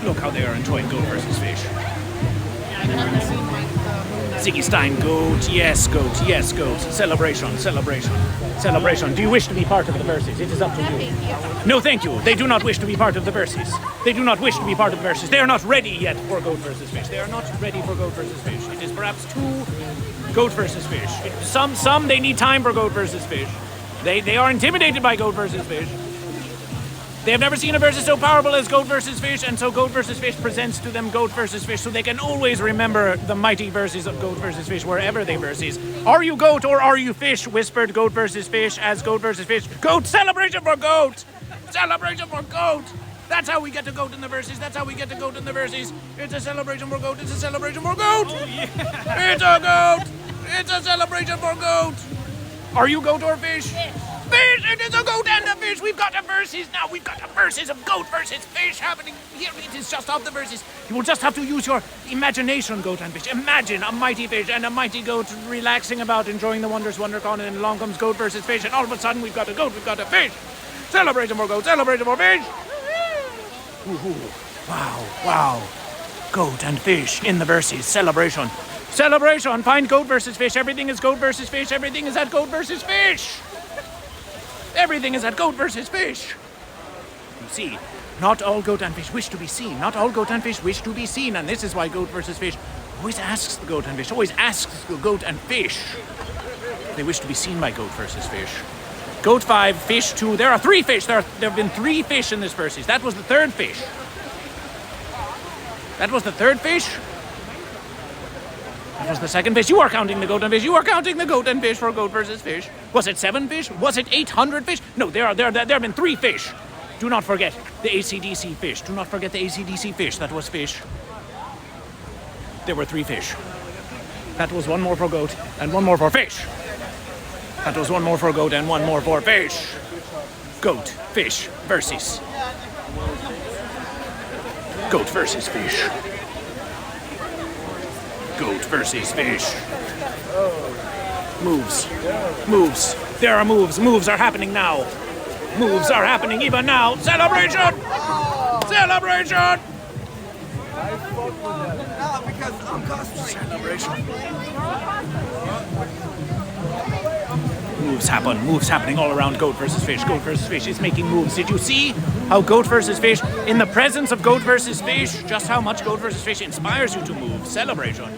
Look how they are enjoying goat versus fish. Ziggy Stein, goat, yes, goat, yes, goat. Celebration, celebration, celebration. Do you wish to be part of the verses? It is up to you. No, thank you. They do not wish to be part of the verses. They do not wish to be part of the verses. They are not ready yet for goat versus fish. They are not ready for goat versus fish. It is perhaps too goat versus fish. Some they need time for goat versus fish. They are intimidated by goat versus fish. They have never seen a versus so powerful as goat versus fish, and so goat versus fish presents to them goat versus fish, so they can always remember the mighty verses of goat versus fish wherever they verses. Are you goat or are you fish? Whispered goat versus fish as goat versus fish. Goat, celebration for goat! Celebration for goat! That's how we get to goat in the verses. That's how we get to goat in the verses. It's a celebration for goat. It's a celebration for goat. Oh, yeah. It's a goat. It's a celebration for goat. Are you goat or fish? Fish! It is a goat and a fish! We've got a verses now! We've got a verses of goat versus fish happening here! It is just of the verses. You will just have to use your imagination, goat and fish. Imagine a mighty fish and a mighty goat relaxing about, enjoying the wonders Wondercon, and along comes goat versus fish, and all of a sudden we've got a goat, we've got a fish! Celebration for goat, celebration for fish! Ooh, wow, wow. Goat and fish in the verses. Celebration. Celebration! Find goat versus fish. Everything is goat versus fish. Everything is at goat versus fish! Everything is at goat versus fish. You see, not all goat and fish wish to be seen. Not all goat and fish wish to be seen. And this is why goat versus fish always asks the goat and fish, always asks the goat and fish. They wish to be seen by goat versus fish. Goat 5, fish 2. There are 3 fish. There have been 3 fish in this versus. That was the 3rd fish. That was the 3rd fish. That was the 2nd fish. You are counting the goat and fish. You are counting the goat and fish for goat versus fish. Was it 7 fish? Was it 800 fish? No, there have been 3 fish. Do not forget the AC/DC fish. Do not forget the AC/DC fish. That was fish. There were 3 fish. That was 1 more for goat and 1 more for fish. That was 1 more for goat and 1 more for fish. Goat, fish versus. Goat versus fish. Goat versus fish. Moves. Moves. There are moves. Moves are happening now. Moves are happening even now. Celebration! Celebration! Celebration. Moves happen. Moves happening all around goat versus fish. Goat versus fish is making moves. Did you see how goat versus fish, in the presence of goat versus fish, just how much goat versus fish inspires you to move? Celebration.